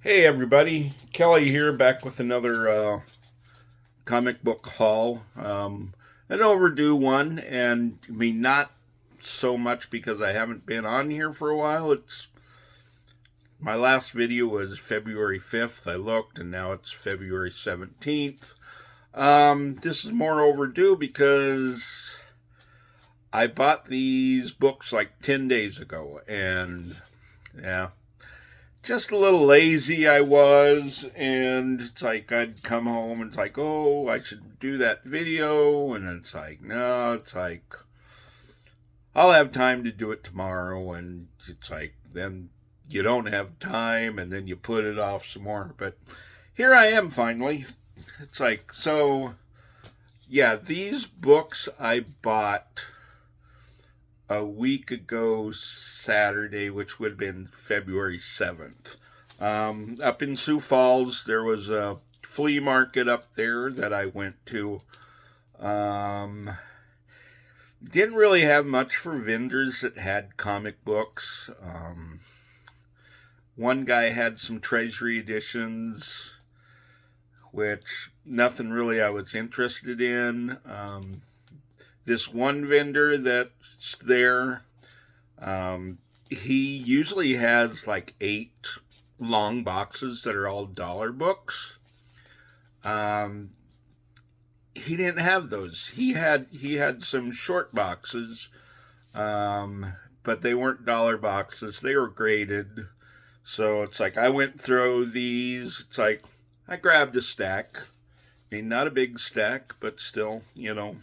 Hey everybody, Kelly here, back with another comic book haul. An overdue one, and I mean not so much because I haven't been on here for a while. It's my last video was February 5th. I looked, and now it's February 17th. This is more overdue because I bought these books like 10 days ago, and yeah, just a little lazy I was, and it's like I'd come home and it's like, oh, I should do that video, and it's like, no, it's like I'll have time to do it tomorrow, and it's like then you don't have time, and then you put it off some more. But here I am finally. It's like, so yeah, these books I bought a week ago Saturday, which would have been February 7th. Up in Sioux Falls, there was a flea market up there that I went to. Didn't really have much for vendors that had comic books. One guy had some treasury editions, which nothing really I was interested in. This one vendor that's there, he usually has like 8 long boxes that are all dollar books. He didn't have those. He had some short boxes, but they weren't dollar boxes. They were graded. So it's like I went through these. It's like I grabbed a stack. I mean, not a big stack, but still, you know.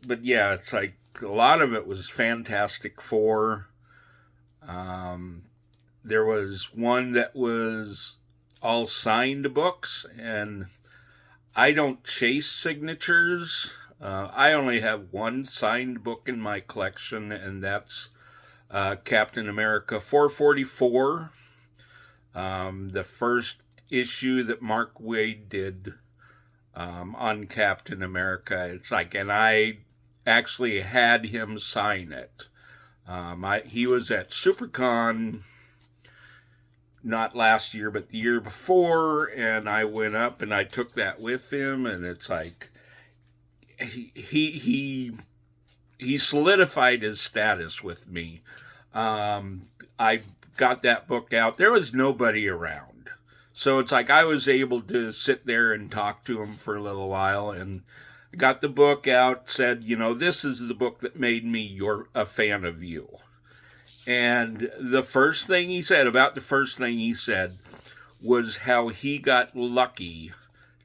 But yeah, it's like a lot of it was Fantastic Four. There was one that was all signed books, and I don't chase signatures. I only have one signed book in my collection, and that's Captain America 444, the first issue that Mark Waid did on Captain America. It's like, and I actually had him sign it. He was at SuperCon not last year, but the year before, and I went up and I took that with him, and it's like he solidified his status with me. I got that book out. There was nobody around. So it's like I was able to sit there and talk to him for a little while, and got the book out, said, you know, this is the book that made me a fan of you. And the first thing he said was how he got lucky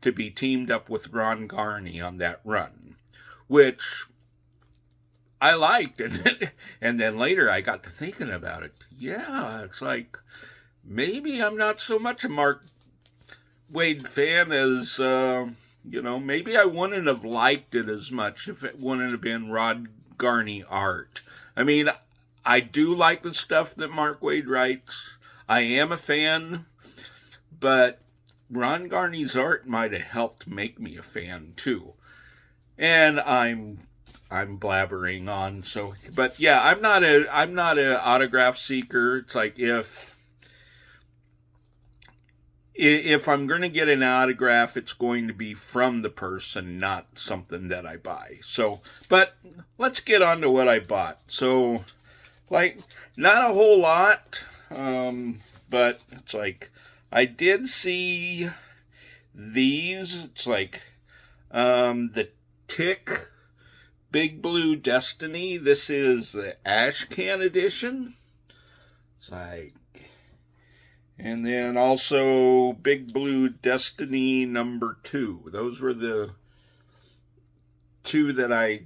to be teamed up with Ron Garney on that run, which I liked. And then later I got to thinking about it. Yeah, it's like maybe I'm not so much a Mark Waid fan as, maybe I wouldn't have liked it as much if it wouldn't have been Ron Garney art. I mean, I do like the stuff that Mark Waid writes. I am a fan, but Ron Garney's art might have helped make me a fan too. And I'm blabbering on. So, but yeah, I'm not a autograph seeker. It's like if I'm going to get an autograph, it's going to be from the person, not something that I buy. So, but let's get on to what I bought. So, like, not a whole lot, but it's like I did see these. It's like the Tick Big Blue Destiny. This is the Ash Can edition. It's like, and then also Big Blue Destiny #2. Those were the 2 that I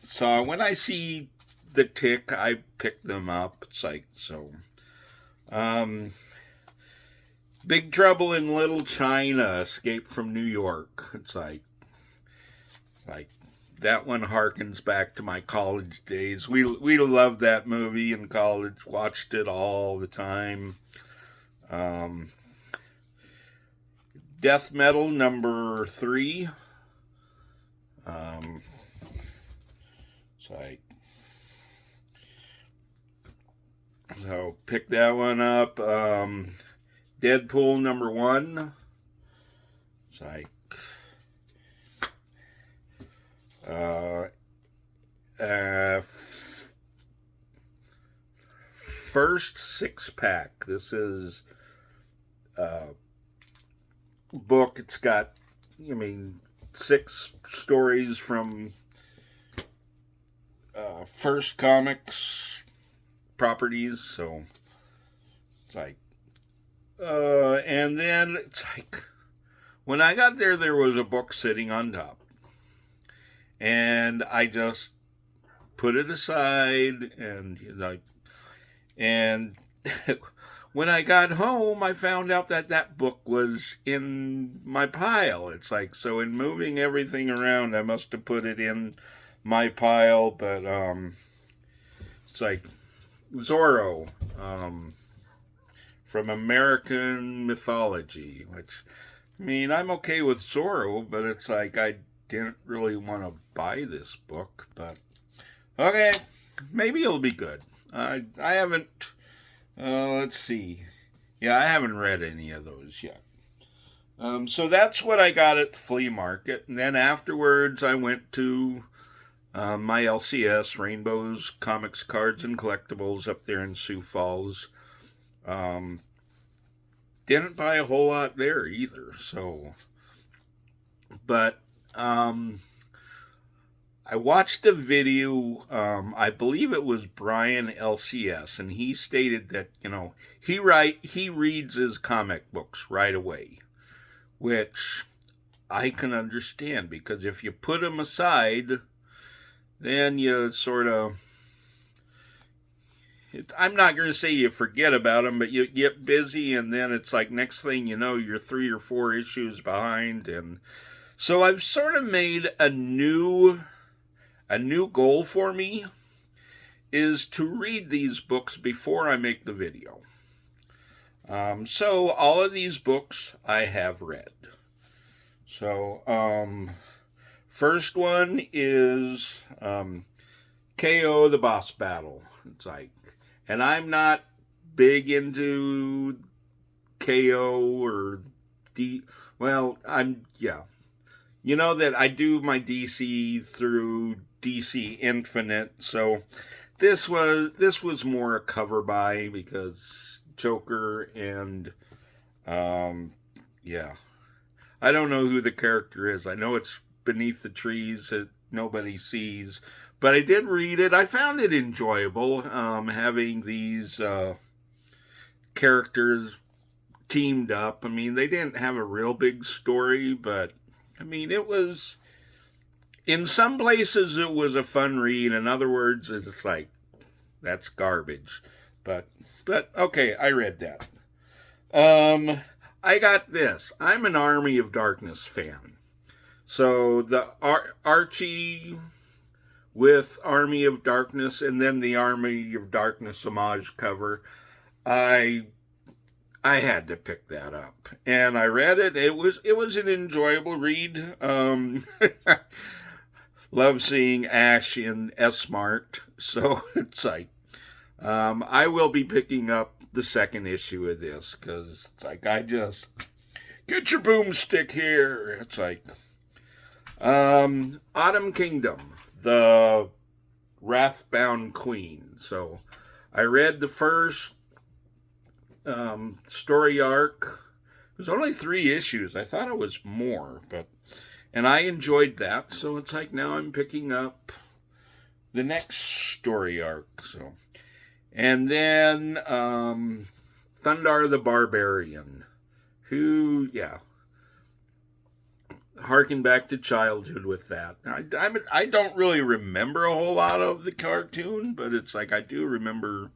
saw. When I see the Tick, I pick them up. It's like, so. Big Trouble in Little China, Escape from New York. It's like that one harkens back to my college days. We loved that movie in college, watched it all the time. Death Metal #3. It's like So pick that one up. Deadpool #1. It's like first 6-pack. This is book. It's got, 6 stories from First Comics properties. So it's like, and then it's like, when I got there was a book sitting on top, and I just put it aside, and when I got home, I found out that book was in my pile. It's like, so in moving everything around, I must have put it in my pile, but it's like Zorro, from American mythology, which, I'm okay with Zorro, but it's like I didn't really want to buy this book, but okay, maybe it'll be good. I haven't, let's see. Yeah, I haven't read any of those yet. So that's what I got at the flea market. And then afterwards, I went to my LCS, Rainbows Comics, Cards, and Collectibles up there in Sioux Falls. Didn't buy a whole lot there either. So, but I watched a video, I believe it was Brian LCS, and he stated that, he reads his comic books right away, which I can understand, because if you put them aside, then you sort of, I'm not going to say you forget about them, but you get busy, and then it's like next thing you know, you're 3 or 4 issues behind. And so I've sort of made a new goal for me is to read these books before I make the video. So all of these books I have read. So first one is KO the Boss Battle. It's like, and I'm not big into KO or you know that I do my DC through DC Infinite, so this was more a cover buy, because Joker and I don't know who the character is. I know it's beneath the trees that nobody sees, but I did read it. I found it enjoyable, having these characters teamed up. They didn't have a real big story, but it was, in some places it was a fun read. In other words, it's like, that's garbage. But okay, I read that. I got this. I'm an Army of Darkness fan. So the Archie with Army of Darkness, and then the Army of Darkness homage cover, I had to pick that up, and I read it. It was an enjoyable read. Love seeing Ash in S-Mart, so it's like, I will be picking up the second issue of this, because it's like, I just, get your boomstick here. It's like, Autumn Kingdom, the Wrathbound Queen. So I read the first story arc. It was only 3 issues. I thought it was more, and I enjoyed that. So it's like, now I'm picking up the next story arc. So, and then Thundar the Barbarian, who, harken back to childhood with that. I don't really remember a whole lot of the cartoon, but it's like, I do remember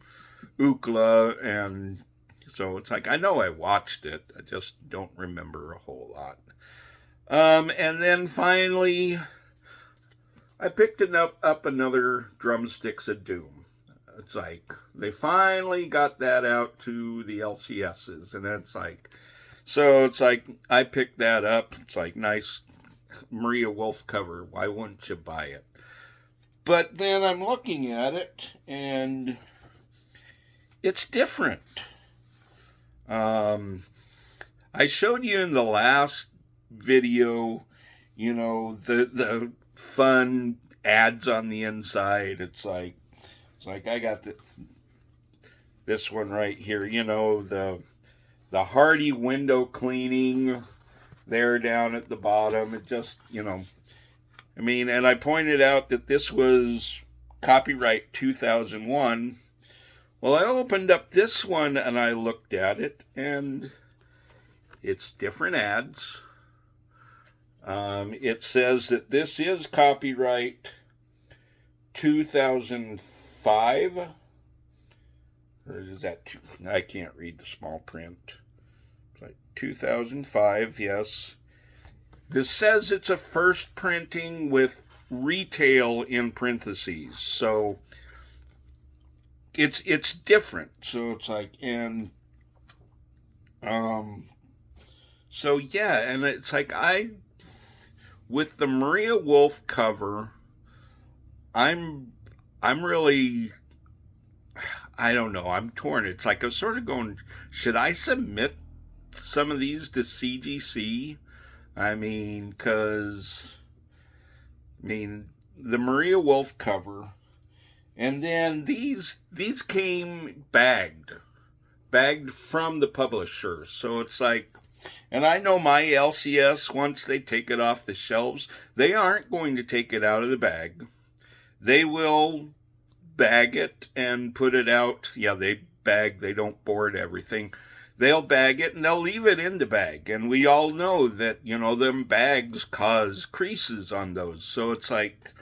Ookla, and so it's like, I know I watched it, I just don't remember a whole lot. And then finally, I picked up another Drumsticks of Doom. It's like, they finally got that out to the LCSs, and it's like, so it's like, I picked that up. It's like, nice Maria Wolf cover. Why wouldn't you buy it? But then I'm looking at it, and it's different. I showed you in the last video, the fun ads on the inside. It's like I got this one right here, the Hardy window cleaning there down at the bottom. It just, and I pointed out that this was copyright 2001. Well, I opened up this one and I looked at it, and it's different ads. It says that this is copyright 2005. Or is that I can't read the small print. It's like 2005, yes. This says it's a first printing with retail in parentheses. So it's different. So it's like, and so yeah, and it's like with the Maria Wolf cover, I'm really, I don't know, I'm torn. It's like I'm sort of going, should I submit some of these to CGC? Because the Maria Wolf cover, and then these came bagged from the publisher. So it's like, and I know my LCS, once they take it off the shelves, they aren't going to take it out of the bag. They will bag it and put it out. Yeah, they bag, they don't board everything. They'll bag it and they'll leave it in the bag. And we all know that, them bags cause creases on those. So it's like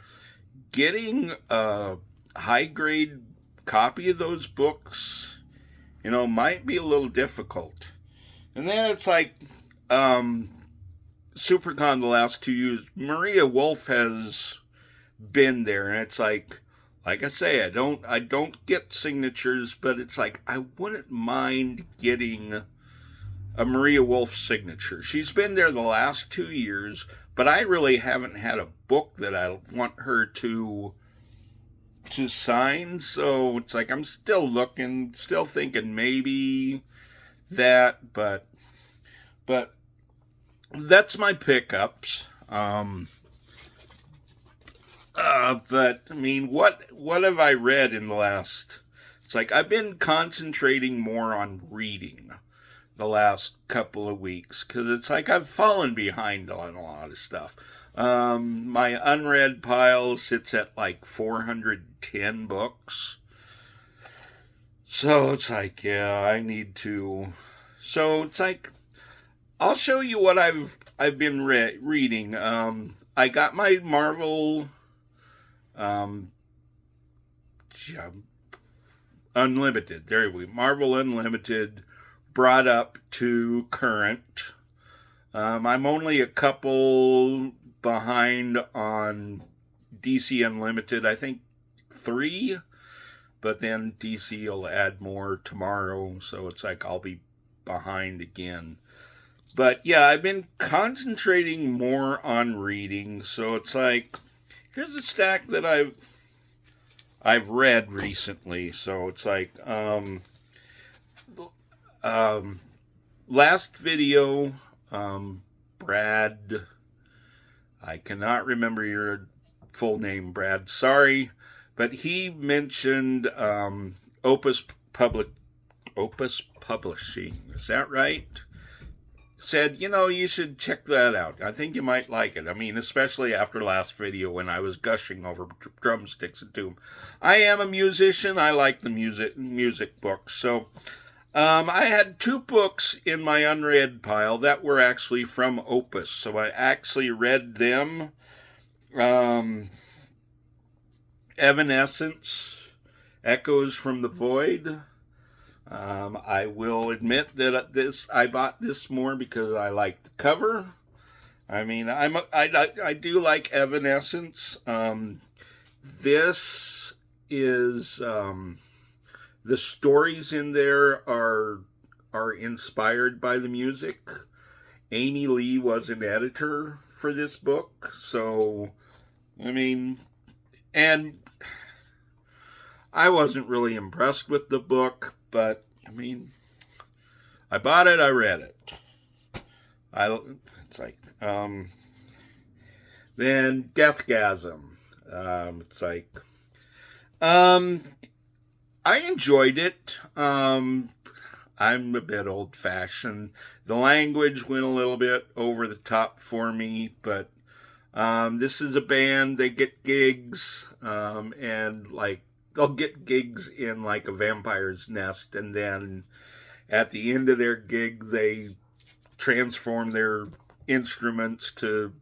getting a high-grade copy of those books, might be a little difficult. And then it's like, SuperCon the last 2 years, Maria Wolf has been there, and it's like I say, I don't get signatures, but it's like I wouldn't mind getting a Maria Wolf signature. She's been there the last 2 years, but I really haven't had a book that I want her to sign. So it's like I'm still looking, still thinking maybe that, but that's my pickups. But what have I read in the last? It's like I've been concentrating more on reading the last couple of weeks, because it's like I've fallen behind on a lot of stuff. My unread pile sits at like 410 books. So it's like, yeah, I need to. So it's like, I'll show you what I've been reading. I got my Marvel Unlimited. There we go. Marvel Unlimited brought up to current. I'm only a couple behind on DC Unlimited. I think 3, but then DC will add more tomorrow, so it's like I'll be behind again. But yeah, I've been concentrating more on reading, so it's like, here's a stack that I've read recently. So it's like, last video, Brad, I cannot remember your full name, Brad, sorry, but he mentioned Opus Publishing, is that right? Said, you should check that out. I think you might like it. Especially after last video when I was gushing over Drumsticks and Doom. I am a musician. I like the music books. So I had 2 books in my unread pile that were actually from Opus. So I actually read them. Evanescence, Echoes from the Void. I will admit that I bought this more because I like the cover. I do like Evanescence. This is the stories in there are inspired by the music. Amy Lee was an editor for this book, so and I wasn't really impressed with the book, but I mean, I bought it, I read it. It's like, then Deathgasm. It's like, I enjoyed it. I'm a bit old-fashioned. The language went a little bit over the top for me, but this is a band. They get gigs, and like they'll get gigs in like a vampire's nest, and then at the end of their gig, they transform their instruments to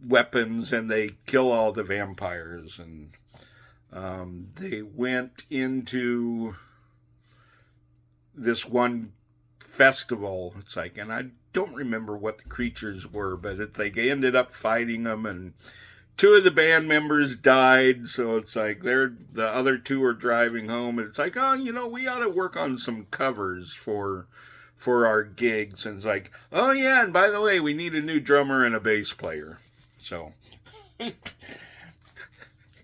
weapons, and they kill all the vampires. And they went into this one festival. It's like, and I don't remember what the creatures were, but it's like they ended up fighting them, and 2 of the band members died. So it's like the other 2 are driving home, and it's like, oh, we ought to work on some covers for our gigs. And it's like, oh yeah, and by the way, we need a new drummer and a bass player. So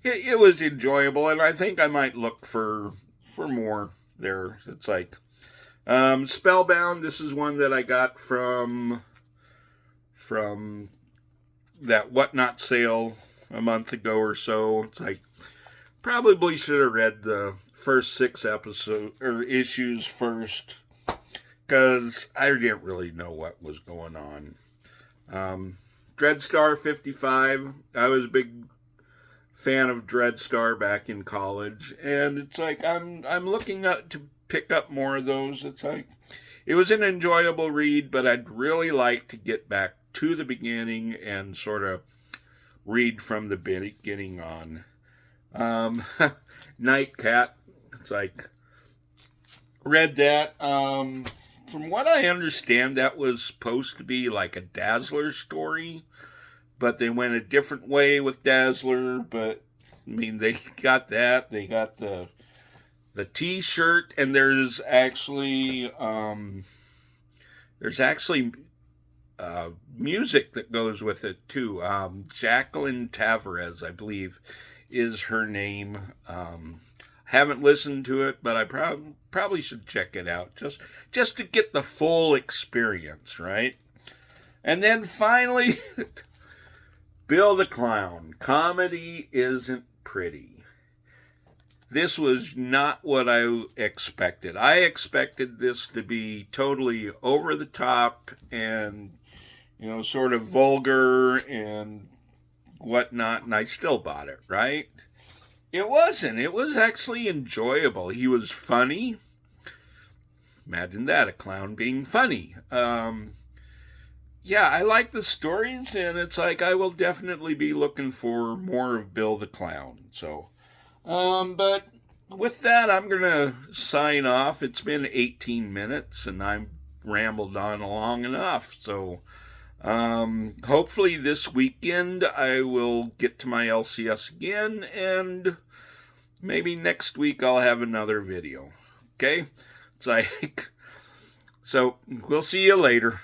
it was enjoyable, and I think I might look for more there. It's like, Spellbound. This is one that I got from that Whatnot sale a month ago or so. It's like, probably should have read the first 6 issues first, because I didn't really know what was going on. Dreadstar 55. I was a big fan of Dreadstar back in college, and it's like I'm looking to pick up more of those. It's like, it was an enjoyable read, but I'd really like to get back to the beginning and sort of read from the beginning on. Nightcat. It's like, read that. From what I understand, that was supposed to be like a Dazzler story, but they went a different way with Dazzler. But I mean, they got that. They got the T-shirt, and there's actually music that goes with it too. Jacqueline Tavares, I believe, is her name. Haven't listened to it, but I probably should check it out just to get the full experience, right? And then finally, Bill the Clown. Comedy Isn't Pretty. This was not what I expected. I expected this to be totally over the top and, sort of vulgar and whatnot, and I still bought it, right? It wasn't. It was actually enjoyable. He was funny. Imagine that, a clown being funny. Yeah, I like the stories, and it's like I will definitely be looking for more of Bill the Clown. So, but with that, I'm going to sign off. It's been 18 minutes, and I've rambled on long enough. So, hopefully this weekend I will get to my LCS again, and maybe next week I'll have another video. Okay? It's like, so we'll see you later.